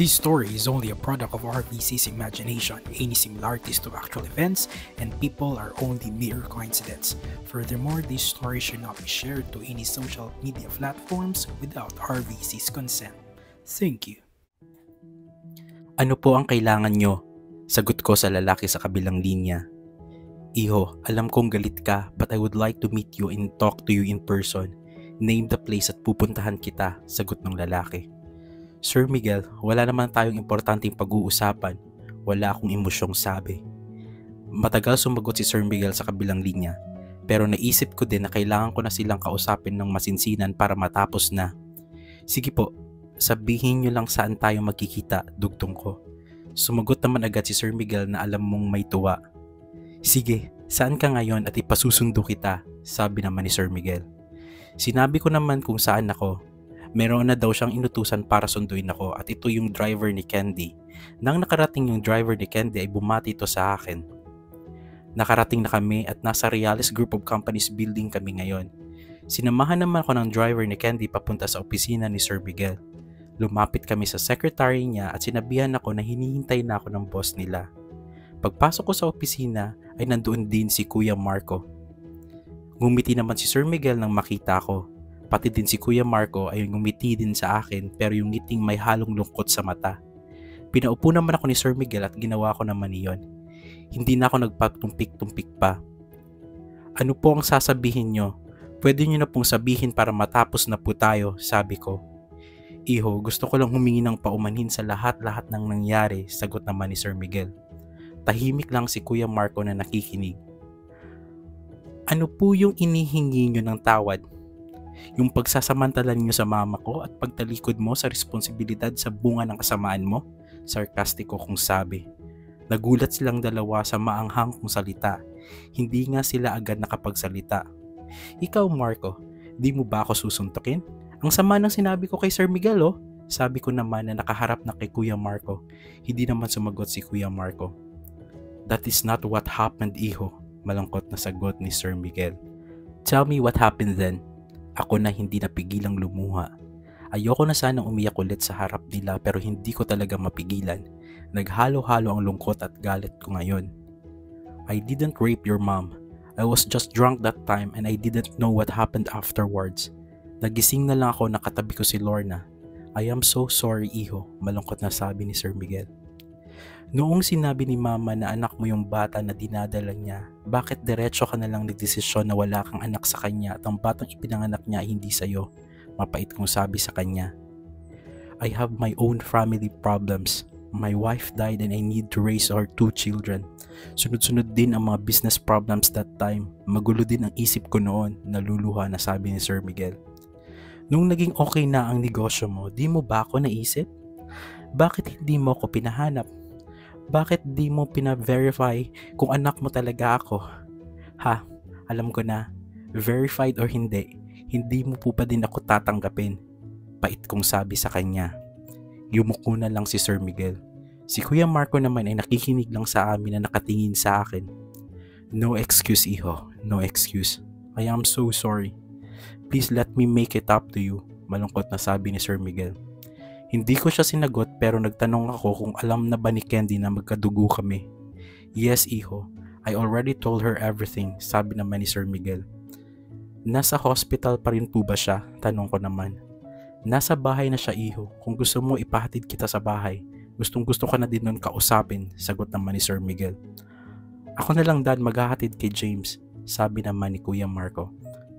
This story is only a product of RVC's imagination. Any similarities to actual events and people are only mere coincidence. Furthermore, this story should not be shared to any social media platforms without RVC's consent. Thank you. Ano po ang kailangan nyo? Sagot ko sa lalaki sa kabilang linya. Iho, alam kong galit ka, but I would like to meet you and talk to you in person. Name the place at pupuntahan kita, sagot ng lalaki. Sir Miguel, wala naman tayong importanteng pag-uusapan. Wala akong emosyong sabi. Matagal sumagot si Sir Miguel sa kabilang linya, pero naisip ko din na kailangan ko na silang kausapin ng masinsinan para matapos na. Sige po, sabihin nyo lang saan tayo magkikita, dugtong ko. Sumagot naman agad si Sir Miguel na alam mong may tuwa. Sige, saan ka ngayon at ipasusundo kita, sabi naman ni Sir Miguel. Sinabi ko naman kung saan ako. Meron na daw siyang inutusan para sunduin ako at ito yung driver ni Candy. Nang nakarating yung driver ni Candy ay bumati ito sa akin. Nakarating na kami at nasa Reales Group of Companies building kami ngayon. Sinamahan naman ako ng driver ni Candy papunta sa opisina ni Sir Miguel. Lumapit kami sa secretary niya at sinabihan ako na hinihintay na ako ng boss nila. Pagpasok ko sa opisina ay nandoon din si Kuya Marco. Ngumiti naman si Sir Miguel nang makita ko. Pati din si Kuya Marco ay ngumiti din sa akin pero yung ngiting may halong lungkot sa mata. Pinaupo naman ako ni Sir Miguel at ginawa ko naman iyon. Hindi na ako nagpatumpik-tumpik pa. Ano po ang sasabihin nyo? Pwede nyo na pong sabihin para matapos na po tayo, sabi ko. Iho, gusto ko lang humingi ng paumanhin sa lahat-lahat ng nangyari, sagot naman ni Sir Miguel. Tahimik lang si Kuya Marco na nakikinig. Ano po yung inihingi nyo ng tawad? Yung pagsasamantalan nyo sa mama ko at pagtalikod mo sa responsibilidad sa bunga ng kasamaan mo? Sarkastiko kong sabi. Nagulat silang dalawa sa maanghang kong salita. Hindi nga sila agad nakapagsalita. Ikaw Marco, di mo ba ako susuntukin? Ang sama ng sinabi ko kay Sir Miguel oh. Sabi ko naman na nakaharap na kay Kuya Marco. Hindi naman sumagot si Kuya Marco. That is not what happened, Iho. Malungkot na sagot ni Sir Miguel. Tell me what happened then. Ako na hindi napigilang lumuha. Ayoko na sanang umiyak ulit sa harap nila pero hindi ko talaga mapigilan. Naghalo-halo ang lungkot at galit ko ngayon. I didn't rape your mom. I was just drunk that time and I didn't know what happened afterwards. Nagising na lang ako nakatabi ko si Lorna. I am so sorry, Iho, malungkot na sabi ni Sir Miguel. Noong sinabi ni Mama na anak mo yung bata na dinadala niya, bakit diretso ka na lang nagdesisyon na wala kang anak sa kanya at ang batang ipinanganak niya ay hindi sa'yo? Mapait kong sabi sa kanya. I have my own family problems. My wife died and I need to raise our 2 children. Sunod-sunod din ang mga business problems that time. Magulo din ang isip ko noon, naluluha na sabi ni Sir Miguel. Nung naging okay na ang negosyo mo, di mo ba ako naisip? Bakit hindi mo ako pinahanap? Bakit di mo pina-verify kung anak mo talaga ako? Ha, alam ko na, verified or hindi mo po pa din ako tatanggapin. Pait kong sabi sa kanya. Yumuko na lang si Sir Miguel. Si Kuya Marco naman ay nakikinig lang sa amin na nakatingin sa akin. No excuse, Iho. No excuse. I am so sorry. Please let me make it up to you. Malungkot na sabi ni Sir Miguel. Hindi ko siya sinagot pero nagtanong ako kung alam na ba ni Candy na magkadugo kami. Yes, Iho. I already told her everything, sabi naman ni Sir Miguel. Nasa hospital pa rin po ba siya? Tanong ko naman. Nasa bahay na siya, Iho. Kung gusto mo ipahatid kita sa bahay. Gustong gusto ka na din nun kausapin, sagot naman ni Sir Miguel. Ako na lang dad maghahatid kay James, sabi naman ni Kuya Marco.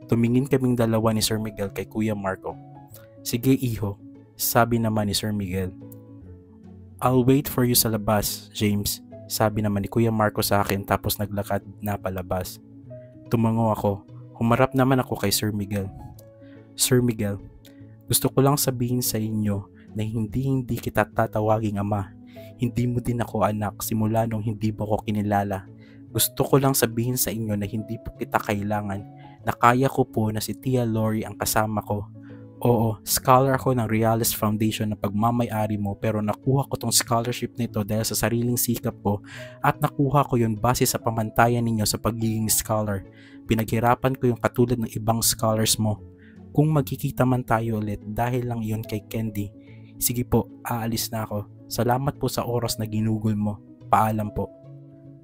Tumingin kaming dalawa ni Sir Miguel kay Kuya Marco. Sige, Iho. Sabi naman ni Sir Miguel. I'll wait for you sa labas, James. Sabi naman ni Kuya Marco sa akin tapos naglakad na palabas. Tumango ako. Humarap naman ako kay Sir Miguel. Sir Miguel, gusto ko lang sabihin sa inyo na hindi kita tatawaging ama. Hindi mo din ako anak simula nung hindi mo ko kinilala. Gusto ko lang sabihin sa inyo na hindi po kita kailangan. Na kaya ko po na si Tia Lori ang kasama ko. Oo, scholar ako ng Reales Foundation na pagmamay-ari mo pero nakuha ko tong scholarship nito dahil sa sariling sikap ko at nakuha ko yun base sa pamantayan ninyo sa pagiging scholar. Pinaghirapan ko yung katulad ng ibang scholars mo. Kung magkikita man tayo ulit dahil lang iyon kay Candy, Sige po, aalis na ako. Salamat po sa oras na ginugol mo. Paalam po.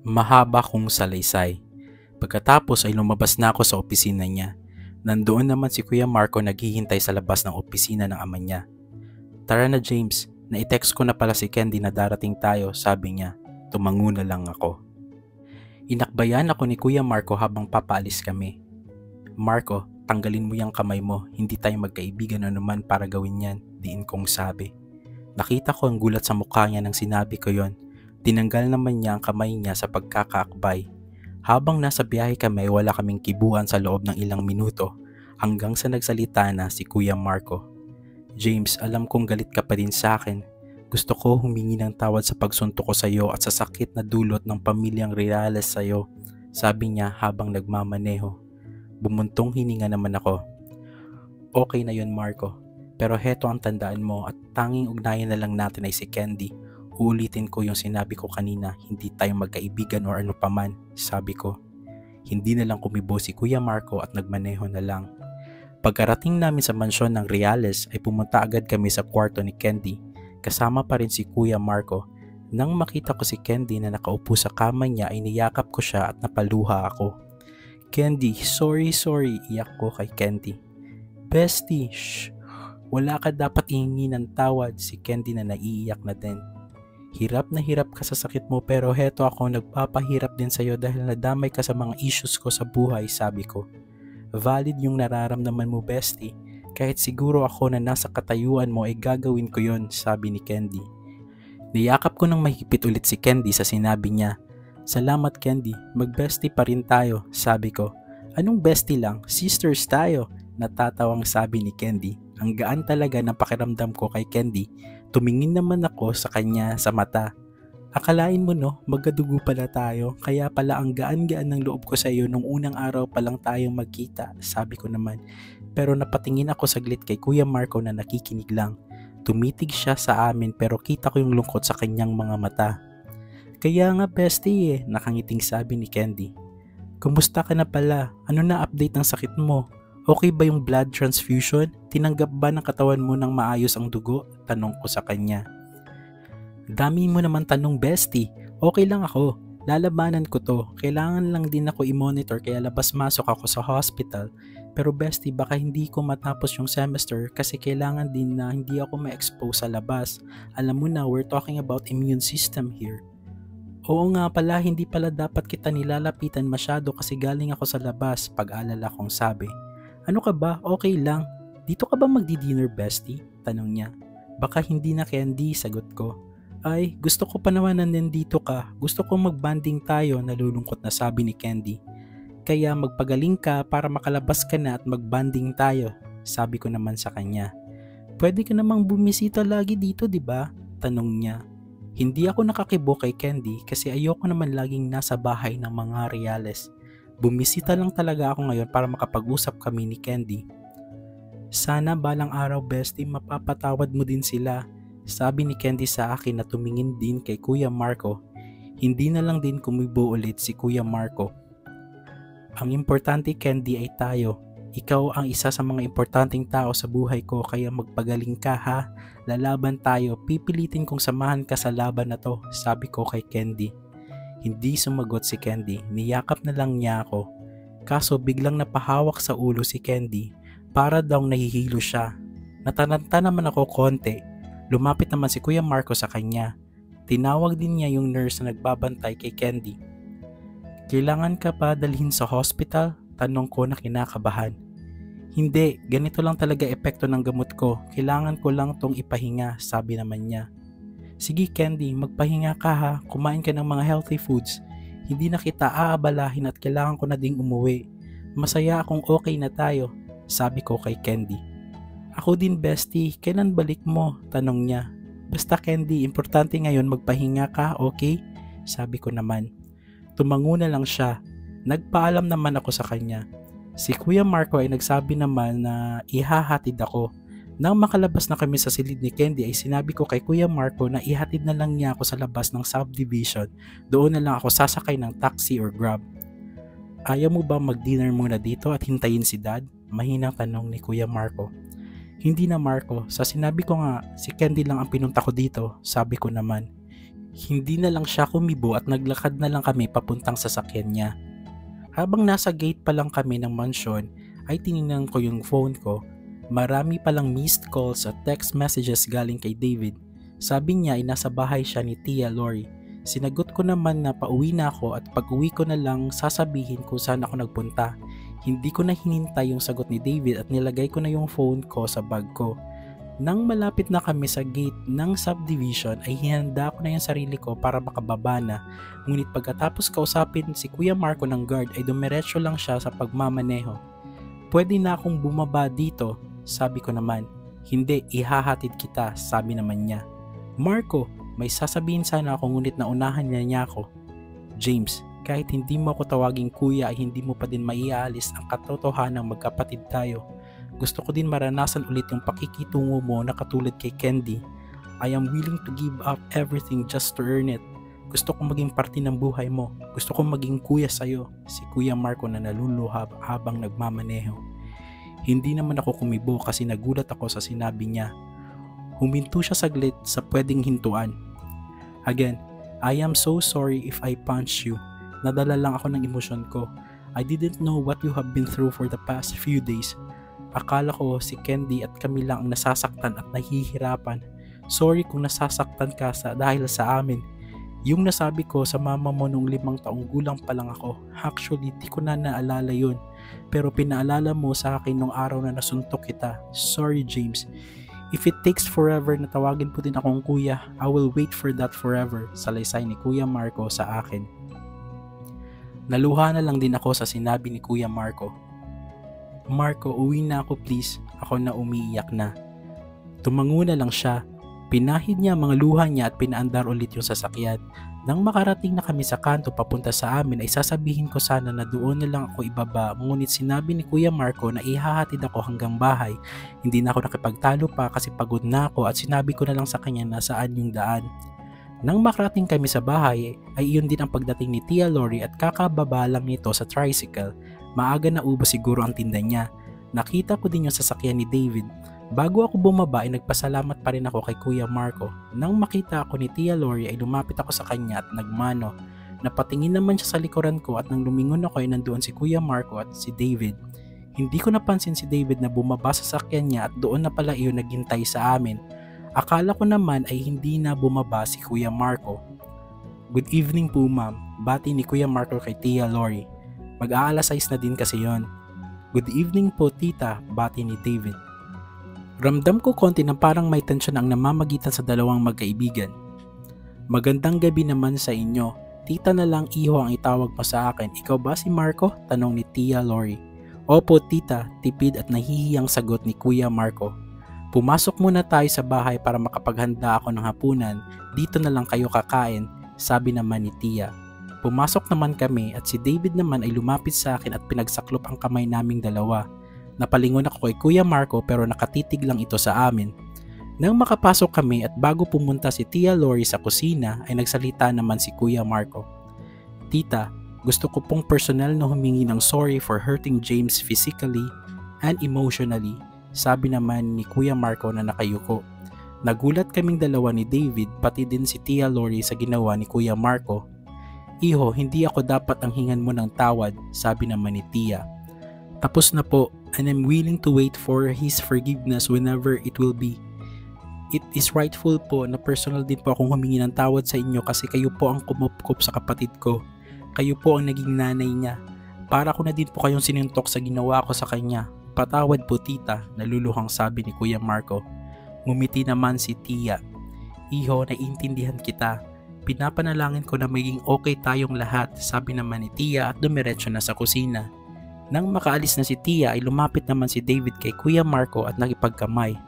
Mahaba kong salaysay. Pagkatapos ay lumabas na ako sa opisina niya. Nandoon naman si Kuya Marco naghihintay sa labas ng opisina ng ama niya. Tara na James, na-text ko na pala si Candy na darating tayo, sabi niya. Tumango na lang ako. Inakbayan ako ni Kuya Marco habang papaalis kami. Marco, tanggalin mo yung kamay mo, hindi tayo magkaibigan anuman para gawin yan, diin kong sabi. Nakita ko ang gulat sa mukha niya nang sinabi ko yon. Tinanggal naman niya ang kamay niya sa pagkakaakbay. Habang nasa biyahe kami, wala kaming kibuan sa loob ng ilang minuto hanggang sa nagsalita na si Kuya Marco. James, alam kong galit ka pa din sa akin. Gusto ko humingi ng tawad sa pagsuntok ko sa iyo at sa sakit na dulot ng pamilyang Reales sa iyo, sabi niya habang nagmamaneho. Bumuntong hininga naman ako. Okay na yon Marco, pero heto ang tandaan mo at tanging ugnayan na lang natin ay si Candy. Uulitin ko yung sinabi ko kanina, hindi tayo magkaibigan o ano paman, sabi ko. Hindi na lang kumibo si Kuya Marco at nagmaneho na lang. Pagkarating namin sa mansyon ng Reales ay pumunta agad kami sa kwarto ni Candy. Kasama pa rin si Kuya Marco. Nang makita ko si Candy na nakaupo sa kama niya ay niyakap ko siya at napaluha ako. Candy, sorry, iyak ko kay Candy. Bestie, shh, wala ka dapat ihingi ng tawad, si Candy na naiiyak na din. Hirap na hirap ka sa sakit mo pero heto ako nagpapahirap din sa'yo dahil nadamay ka sa mga issues ko sa buhay, sabi ko. Valid yung nararamdaman mo, bestie. Kahit siguro ako na nasa katayuan mo ay gagawin ko yon, sabi ni Candy. Niyakap ko ng mahigpit ulit si Candy sa sinabi niya. Salamat Candy, mag-bestie pa rin tayo, sabi ko. Anong bestie lang? Sisters tayo, natatawang sabi ni Candy. Ang gaan talaga ng pakiramdam ko kay Candy. Tumingin naman ako sa kanya sa mata. Akalain mo no, magkadugo pala tayo, kaya pala ang gaan-gaan ng loob ko sa iyo nung unang araw pa lang tayong magkita, sabi ko naman. Pero napatingin ako saglit kay Kuya Marco na nakikinig lang. Tumitig siya sa amin pero kita ko yung lungkot sa kanyang mga mata. Kaya nga bestie nakangiting sabi ni Candy. Kumusta ka na pala? Ano na update ng sakit mo? Okay ba yung blood transfusion? Tinanggap ba ng katawan mo ng maayos ang dugo? Tanong ko sa kanya. Dami mo naman tanong bestie. Okay lang ako. Lalabanan ko to. Kailangan lang din ako i-monitor kaya labas-masok ako sa hospital. Pero bestie, baka hindi ko matapos yung semester kasi kailangan din na hindi ako ma-expose sa labas. Alam mo na, we're talking about immune system here. Oo nga pala, hindi pala dapat kita nilalapitan masyado kasi galing ako sa labas, pag-alala kong sabi. Ano ka ba? Okay lang. Dito ka ba magdi-dinner bestie? Tanong niya. Baka hindi na Candy, sagot ko. Ay, gusto ko pa naman na nandito ka. Gusto ko mag-banding tayo, nalulungkot na sabi ni Candy. Kaya magpagaling ka para makalabas ka na at mag-banding tayo, sabi ko naman sa kanya. Pwede ka namang bumisita lagi dito, di ba? Tanong niya. Hindi ako nakakibo kay Candy kasi ayoko naman laging nasa bahay ng mga Reales. Bumisita lang talaga ako ngayon para makapag-usap kami ni Candy. Sana balang araw bestie mapapatawad mo din sila, sabi ni Candy sa akin na tumingin din kay Kuya Marco. Hindi na lang din kumibo ulit si Kuya Marco. Ang importante Candy ay tayo. Ikaw ang isa sa mga importanteng tao sa buhay ko kaya magpagaling ka ha. Lalaban tayo, pipilitin kong samahan ka sa laban na to, sabi ko kay Candy. Hindi sumagot si Candy, niyakap na lang niya ako. Kaso biglang napahawak sa ulo si Candy, para daw nahihilo siya. Nataranta naman ako konti, lumapit naman si Kuya Marco sa kanya. Tinawag din niya yung nurse na nagbabantay kay Candy. Kailangan ka pa dalhin sa hospital? Tanong ko na kinakabahan. Hindi, ganito lang talaga epekto ng gamot ko. Kailangan ko lang tong ipahinga, sabi naman niya. Sige Candy, magpahinga ka ha. Kumain ka ng mga healthy foods. Hindi na kita aabalahin at kailangan ko na ding umuwi. Masaya akong okay na tayo, sabi ko kay Candy. Ako din bestie, kailan balik mo? Tanong niya. Basta Candy, importante ngayon magpahinga ka, okay? Sabi ko naman. Tumango na lang siya. Nagpaalam naman ako sa kanya. Si Kuya Marco ay nagsabi naman na ihahatid ako. Nang makalabas na kami sa silid ni Candy ay sinabi ko kay Kuya Marco na ihatid na lang niya ako sa labas ng subdivision. Doon na lang ako sasakay ng taxi or grab. Ayaw mo ba mag-dinner muna dito at hintayin si Dad? Mahinang tanong ni Kuya Marco. Hindi na Marco, sa sinabi ko nga, si Candy lang ang pinunta ko dito, sabi ko naman. Hindi na lang siya kumibo at naglakad na lang kami papuntang sasakyan niya. Habang nasa gate pa lang kami ng mansyon, ay tinignan ko yung phone ko. Marami palang missed calls at text messages galing kay David. Sabi niya ay nasa bahay siya ni Tia Lori. Sinagot ko naman na pauwi na ako at pag uwi ko na lang sasabihin kung saan ako nagpunta. Hindi ko na hinintay yung sagot ni David at nilagay ko na yung phone ko sa bag ko. Nang malapit na kami sa gate ng subdivision ay hinanda ko na yung sarili ko para makababa na. Ngunit pagkatapos kausapin si Kuya Marco ng guard ay dumiretso lang siya sa pagmamaneho. Pwede na akong bumaba dito, sabi ko naman. Hindi, ihahatid kita, sabi naman niya. Marco, may sasabihin sana ako ngunit naunahan niya ako. James, kahit hindi mo ako tawaging kuya ay hindi mo pa din maiaalis ang katotohanang magkapatid tayo. Gusto ko din maranasan ulit yung pakikitungo mo na katulad kay Candy. I am willing to give up everything just to earn it. Gusto kong maging parte ng buhay mo. Gusto kong maging kuya sa'yo. Si Kuya Marco na naluluhab habang nagmamaneho. Hindi naman ako kumibo kasi nagulat ako sa sinabi niya. Huminto siya saglit sa pwedeng hintuan. Again, I am so sorry if I punch you. Nadala lang ako ng emosyon ko. I didn't know what you have been through for the past few days. Akala ko si Candy at kami lang ang nasasaktan at nahihirapan. Sorry kung nasasaktan ka dahil sa amin. Yung nasabi ko sa mama mo nung 5 taong gulang pa lang ako. Actually, di ko na naalala yun. Pero pinaalala mo sa akin nung araw na nasuntok kita. Sorry James. If it takes forever na tawagin po din akong kuya, I will wait for that forever. Salaysay ni Kuya Marco sa akin. Naluha na lang din ako sa sinabi ni Kuya Marco. Marco, uwi na ako please. Ako na umiiyak na. Tumango na lang siya. Pinahid niya mga luha niya at pinaandar ulit yung sasakyan. Nang makarating na kami sa kanto papunta sa amin ay sasabihin ko sana na doon na lang ako ibaba. Ngunit sinabi ni Kuya Marco na ihahatid ako hanggang bahay. Hindi na ako nakipagtalo pa kasi pagod na ako at sinabi ko na lang sa kanya na saan yung daan. Nang makarating kami sa bahay ay iyon din ang pagdating ni Tia Lori at kakababa lang nito sa tricycle. Maaga na ubos siguro ang tinda niya. Nakita ko din yung sasakyan ni David. Bago ako bumaba ay nagpasalamat pa rin ako kay Kuya Marco. Nang makita ako ni Tia Lori ay lumapit ako sa kanya at nagmano. Napatingin naman siya sa likuran ko at nang lumingon ako ay nandoon si Kuya Marco at si David. Hindi ko napansin si David na bumaba sa sasakyan niya at doon na pala iyon naghintay sa amin. Akala ko naman ay hindi na bumaba si Kuya Marco. Good evening po ma'am, bati ni Kuya Marco kay Tia Lori. Mag-aalas 6 na din kasi yon. Good evening po tita, bati ni David. Ramdam ko konti na parang may tensyon ang namamagitan sa dalawang magkaibigan. Magandang gabi naman sa inyo. Tita na lang iho ang itawag mo sa akin. Ikaw ba si Marco? Tanong ni Tia Lori. Opo tita, tipid at nahihiyang sagot ni Kuya Marco. Pumasok muna tayo sa bahay para makapaghanda ako ng hapunan. Dito na lang kayo kakain, sabi naman ni Tia. Pumasok naman kami at si David naman ay lumapit sa akin at pinagsaklop ang kamay naming dalawa. Napalingon ako kay Kuya Marco pero nakatitig lang ito sa amin. Nang makapasok kami at bago pumunta si Tia Lori sa kusina ay nagsalita naman si Kuya Marco. Tita, gusto ko pong personal na humingi ng sorry for hurting James physically and emotionally, sabi naman ni Kuya Marco na nakayuko. Nagulat kaming dalawa ni David pati din si Tia Lori sa ginawa ni Kuya Marco. Iho, hindi ako dapat ang hingan mo ng tawad, sabi naman ni Tia. Tapos na po, and I'm willing to wait for his forgiveness whenever it will be. It is rightful po na personal din po akong humingi ng tawad sa inyo kasi kayo po ang kumupkop sa kapatid ko. Kayo po ang naging nanay niya. Para ko na din po kayong sinuntok sa ginawa ko sa kanya. Patawad po tita, naluluhang sabi ni Kuya Marco. Ngumiti naman si Tia. Iho, naiintindihan kita. Pinapanalangin ko na maging okay tayong lahat, sabi naman ni Tia at dumiretso na sa kusina. Nang makaalis na si Tia ay lumapit naman si David kay Kuya Marco at nakipagkamay.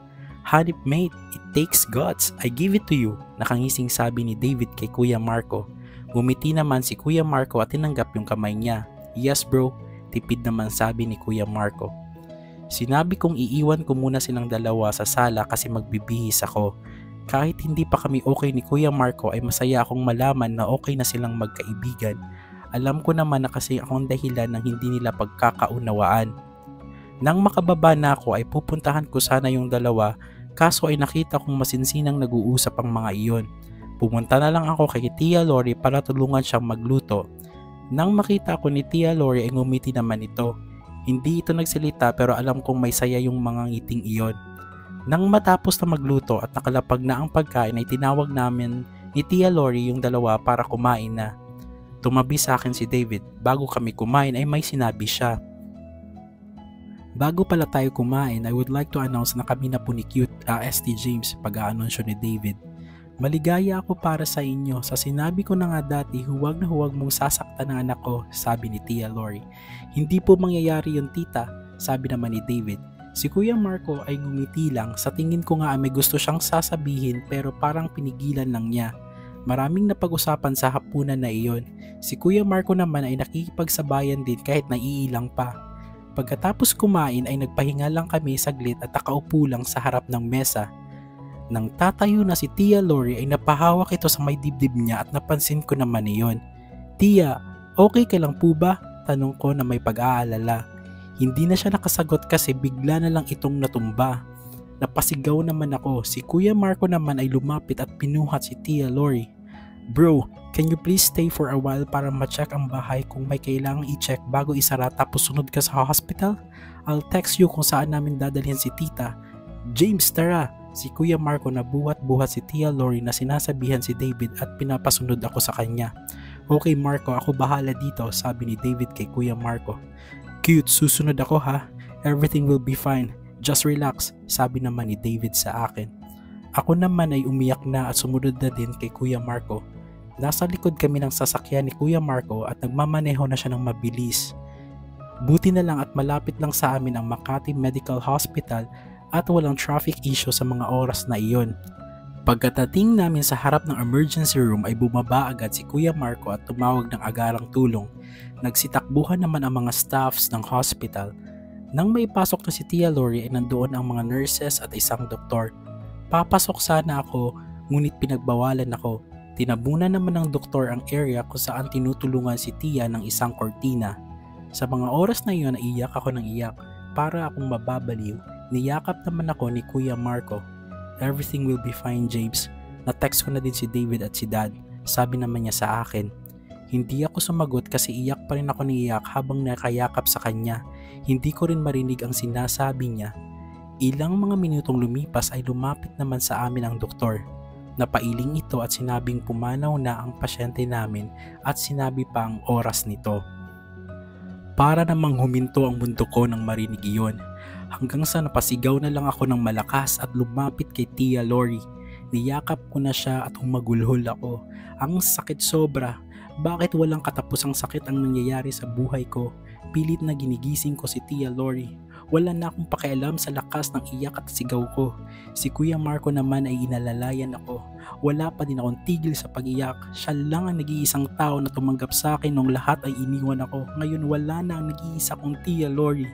Hanip mate, it takes guts, I give it to you, nakangising sabi ni David kay Kuya Marco. Ngumiti naman si Kuya Marco at tinanggap yung kamay niya. Yes bro, tipid naman sabi ni Kuya Marco. Sinabi kong iiwan ko muna silang dalawa sa sala kasi magbibihis ako. Kahit hindi pa kami okay ni Kuya Marco ay masaya akong malaman na okay na silang magkaibigan. Alam ko naman na kasi akong dahilan ng hindi nila pagkakaunawaan. Nang makababa na ako ay pupuntahan ko sana yung dalawa, kaso ay nakita kong masinsinang nag-uusap ang mga iyon. Pumunta na lang ako kay Tia Lori para tulungan siyang magluto. Nang makita ko ni Tia Lori ay ngumiti naman ito. Hindi ito nagsalita pero alam kong may saya yung mga ngiting iyon. Nang matapos na magluto at nakalapag na ang pagkain ay tinawag namin ni Tia Lori yung dalawa para kumain na. Tumabi sa akin si David. Bago kami kumain ay may sinabi siya. Bago pala tayo kumain, I would like to announce na kami na po ni Cute ST James pag-aanunsyo ni David. Maligaya ako para sa inyo. Sa sinabi ko na nga dati, huwag na huwag mong sasaktan ang anak ko, sabi ni Tia Lori. Hindi po mangyayari yun tita, sabi naman ni David. Si Kuya Marco ay ngumiti lang. Sa tingin ko nga may gusto siyang sasabihin pero parang pinigilan lang niya. Maraming napag-usapan sa hapunan na iyon. Si Kuya Marco naman ay nakikipagsabayan din kahit naiilang pa. Pagkatapos kumain ay nagpahinga lang kami saglit at nakaupo lang sa harap ng mesa. Nang tatayo na si Tia Lori ay napahawak ito sa may dibdib niya at napansin ko naman iyon. Tia, okay ka lang po ba? Tanong ko na may pag-aalala. Hindi na siya nakasagot kasi bigla na lang itong natumba. Napasigaw naman ako. Si Kuya Marco naman ay lumapit at pinuhat si Tia Lori. Bro, can you please stay for a while para ma-check ang bahay kung may kailangang i-check bago isara tapos sunod ka sa hospital? I'll text you kung saan namin dadalhin si tita. James, tara! Si Kuya Marco na buhat-buhat si Tia Lori na sinasabihan si David at pinapasunod ako sa kanya. Okay Marco, ako bahala dito, sabi ni David kay Kuya Marco. Cute, susunod ako ha. Everything will be fine. Just relax, sabi naman ni David sa akin. Ako naman ay umiyak na at sumunod na din kay Kuya Marco. Nasa likod kami ng sasakyan ni Kuya Marco at nagmamaneho na siya ng mabilis. Buti na lang at malapit lang sa amin ang Makati Medical Hospital at walang traffic issue sa mga oras na iyon. Pagkatating namin sa harap ng emergency room ay bumaba agad si Kuya Marco at tumawag ng agarang tulong. Nagsitakbuhan naman ang mga staffs ng hospital. Nang maipasok na si Tia Lori ay nandoon ang mga nurses at isang doktor. Papasok sana ako ngunit pinagbawalan ako. Tinabunan naman ng doktor ang area kung saan tinutulungan si Tia ng isang kortina. Sa mga oras na iyon ay iyak ako ng iyak. Para akong mababaliw, niyakap naman ako ni Kuya Marco. Everything will be fine, James. Na-text ko na din si David at si Dad. Sabi naman niya sa akin. Hindi ako sumagot kasi iyak pa rin ako niiyak habang nakayakap sa kanya. Hindi ko rin marinig ang sinasabi niya. Ilang mga minutong lumipas ay lumapit naman sa amin ang doktor. Napailing ito at sinabing pumanaw na ang pasyente namin at sinabi pa ang oras nito. Para namang huminto ang mundo ko nang marinig iyon. Hanggang sa napasigaw na lang ako ng malakas at lumapit kay Tia Lori. Niyakap ko na siya at humagulhol ako. Ang sakit sobra. Bakit walang katapusang sakit ang nangyayari sa buhay ko? Pilit na ginigising ko si Tia Lori. Wala na akong pakialam sa lakas ng iyak at sigaw ko. Si Kuya Marco naman ay inalalayan ako. Wala pa din akong tigil sa pag-iyak. Siya lang ang nag-iisang tao na tumanggap sa akin nung lahat ay iniwan ako. Ngayon wala na ang nag-iisa kong Tia Lori.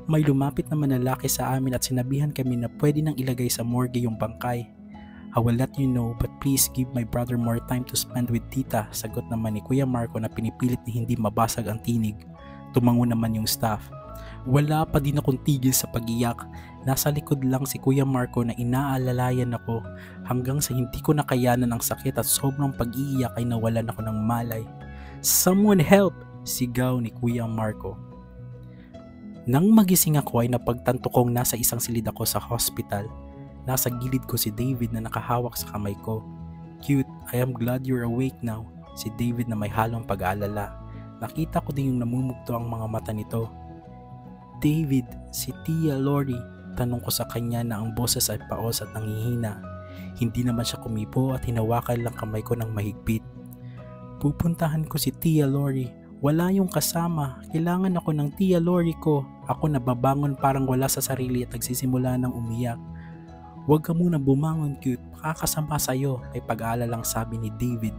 May lumapit naman na lalaki sa amin at sinabihan kami na pwede nang ilagay sa morgue yung bangkay. I will let you know but please give my brother more time to spend with tita, sagot naman ni Kuya Marco na pinipilit na hindi mabasag ang tinig. Tumango naman yung staff. Wala pa din akong tigil sa pag-iyak. Nasa likod lang si Kuya Marco na inaalalayan ako hanggang sa hindi ko nakayanan ang sakit at sobrang pag-iiyak ay nawalan ako ng malay. Someone help! Sigaw ni Kuya Marco. Nang magising ako ay napagtanto kong nasa isang silid ako sa hospital. Nasa gilid ko si David na nakahawak sa kamay ko. Cute, I am glad you're awake now. Si David na may halong pag-aalala. Nakita ko din yung namumugto ang mga mata nito. David, si Tia Lori, tanong ko sa kanya na ang boses ay paos at nanghihina. Hindi naman siya kumipo at hinawakan lang kamay ko ng mahigpit. Pupuntahan ko si Tia Lori. Wala yung kasama. Kailangan ako ng Tia Lori ko. Ako nababangon parang wala sa sarili at nagsisimula ng umiyak. Huwag ka muna bumangon, Cute. Makakasama sa'yo, may pag-aalalang sabi ni David.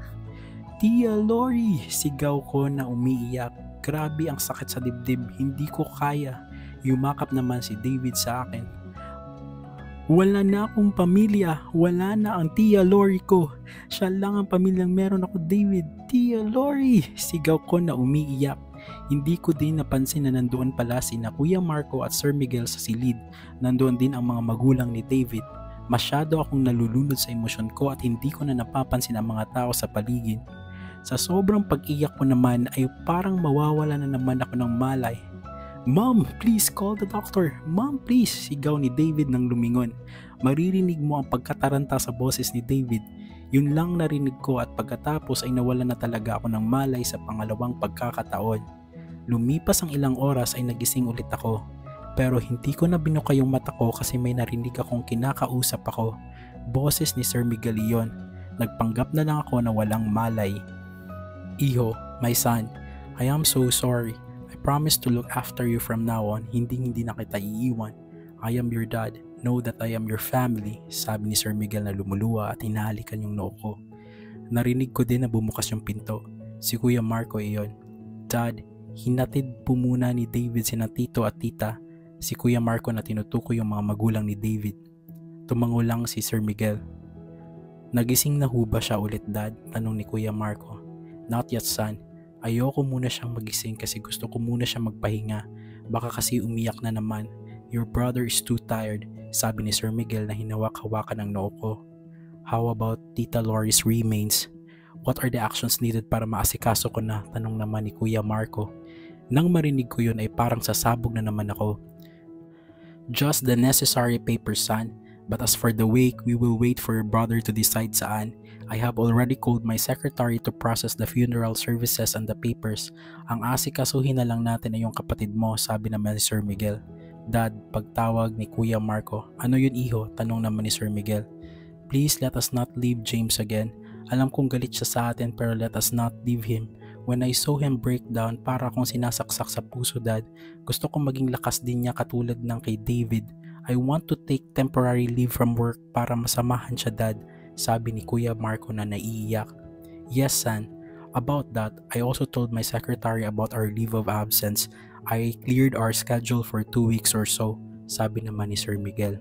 Tia Lori! Sigaw ko na umiiyak. Grabe ang sakit sa dibdib. Hindi ko kaya. Yumakap naman si David sa akin. Wala na akong pamilya. Wala na ang Tia Lori ko. Siya lang ang pamilyang meron ako, David. Tia Lori! Sigaw ko na umiiyak. Hindi ko din napansin na nandoon pala sina Kuya Marco at Sir Miguel sa silid. Nandoon din ang mga magulang ni David. Masyado akong nalulunod sa emosyon ko at hindi ko na napapansin ang mga tao sa paligid. Sa sobrang pag-iyak ko naman ay parang mawawala na naman ako ng malay. "Mom, please call the doctor! Mom, please!" sigaw ni David nang lumingon. Maririnig mo ang pagkataranta sa boses ni David. Yun lang narinig ko at pagkatapos ay nawala na talaga ako ng malay sa pangalawang pagkakataon. Lumipas ang ilang oras ay nagising ulit ako. Pero hindi ko na binuka yung mata ko kasi may narinig akong kinakausap ako. Boses ni Sir Miguel iyon. Nagpanggap na lang ako na walang malay. "Iho, my son, I am so sorry. I promise to look after you from now on. Hindi na kita iiwan. I am your dad. Know that I am your family," sabi ni Sir Miguel na lumuluwa at hinahalikan yung noo ko. Narinig ko din na bumukas yung pinto. Si Kuya Marco iyon. "Dad," hinatid po muna ni David sina tito at tita. Si Kuya Marco na tinutukoy yung mga magulang ni David. Tumango lang si Sir Miguel. "Nagising na ho ba siya ulit, Dad?" tanong ni Kuya Marco. "Not yet, son. Ayoko muna siyang magising kasi gusto ko muna siya magpahinga. Baka kasi umiyak na naman. Your brother is too tired," sabi ni Sir Miguel na hinawak-hawakan ang noo ko. "How about Tita Lori's remains? What are the actions needed para maasikaso ko na?" tanong naman ni Kuya Marco. Nang marinig ko yun ay parang sasabog na naman ako. "Just the necessary papers, son. But as for the wake, we will wait for your brother to decide saan. I have already called my secretary to process the funeral services and the papers. Ang asikasuhin na lang natin ay yung kapatid mo," sabi naman ni Sir Miguel. "Dad," pagtawag ni Kuya Marco. "Ano yun, iho?" tanong naman ni Sir Miguel. "Please let us not leave James again. Alam kong galit siya sa atin pero let us not leave him. When I saw him break down, para akong sinasaksak sa puso, Dad. Gusto kong maging lakas din niya katulad ng kay David. I want to take temporary leave from work para masamahan siya, Dad," sabi ni Kuya Marco na naiiyak. "Yes, son. About that, I also told my secretary about our leave of absence. I cleared our schedule for 2 weeks or so," sabi naman ni Sir Miguel.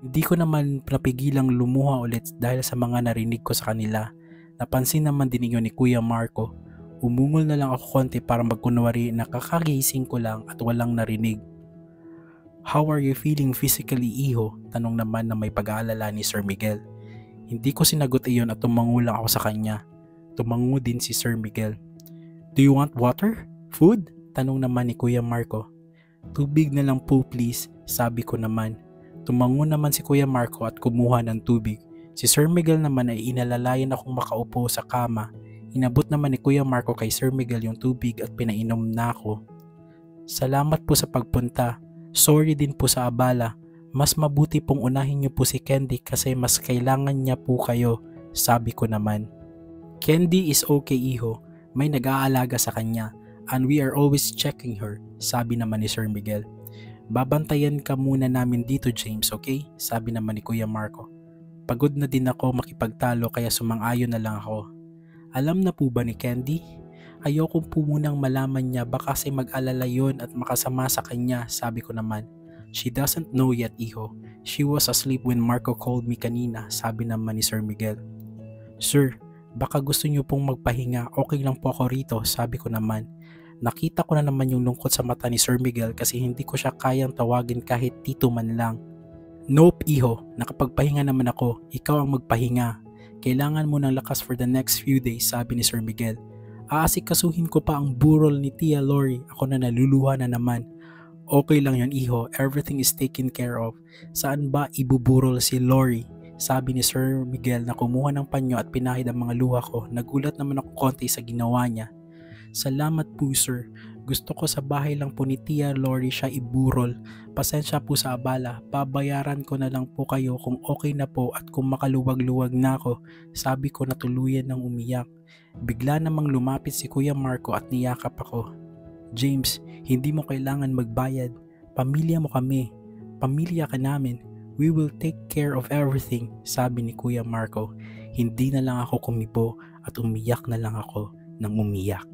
Hindi ko naman napigilang lumuha ulit dahil sa mga narinig ko sa kanila. Napansin naman din iyon ni Kuya Marco. Umungol na lang ako konti para magkunwari na kakagising ko lang at walang narinig. "How are you feeling physically, iho?" tanong naman na may pag-aalala ni Sir Miguel. Hindi ko sinagot iyon at tumango lang ako sa kanya. Tumango din si Sir Miguel. "Do you want water? Food?" tanong naman ni Kuya Marco. "Tubig na lang po please," sabi ko naman. Tumango naman si Kuya Marco at kumuha ng tubig. Si Sir Miguel naman ay inalalayan akong makaupo sa kama. Inabot naman ni Kuya Marco kay Sir Miguel yung tubig at pinainom na ako. "Salamat po sa pagpunta. Sorry din po sa abala. Mas mabuti pong unahin niyo po si Candy kasi mas kailangan niya po kayo," sabi ko naman. "Candy is okay, iho. May nag-aalaga sa kanya and we are always checking her," sabi naman ni Sir Miguel. "Babantayan ka muna namin dito, James, okay?" sabi naman ni Kuya Marco. Pagod na din ako makipagtalo kaya sumang-ayon na lang ako. "Alam na po ba ni Candy? Ayoko po munang malaman niya baka kasi mag-alala yun at makasama sa kanya," sabi ko naman. "She doesn't know yet, iho. She was asleep when Marco called me kanina," sabi naman ni Sir Miguel. "Sir, baka gusto niyo pong magpahinga, okay lang po ako rito," sabi ko naman. Nakita ko na naman yung lungkot sa mata ni Sir Miguel kasi hindi ko siya kayang tawagin kahit tito man lang. "Nope, iho. Nakapagpahinga naman ako. Ikaw ang magpahinga. Kailangan mo ng lakas for the next few days," sabi ni Sir Miguel. "Aasikasuhin ko pa ang burol ni Tia Lori." Ako na naluluha na naman. "Okay lang yun, iho. Everything is taken care of. Saan ba ibuburol si Lori?" sabi ni Sir Miguel na kumuha ng panyo at pinahid ang mga luha ko. Nagulat naman ako konti sa ginawa niya. "Salamat po, sir. Gusto ko sa bahay lang po ni Tia Lori siya iburol. Pasensya po sa abala. Babayaran ko na lang po kayo kung okay na po at kung makaluwag-luwag na ako," sabi ko na tuluyan ng umiyak. Bigla namang lumapit si Kuya Marco at niyakap ako. "James, hindi mo kailangan magbayad. Pamilya mo kami. Pamilya ka namin. We will take care of everything," sabi ni Kuya Marco. Hindi na lang ako kumibo at umiyak na lang ako ng umiyak.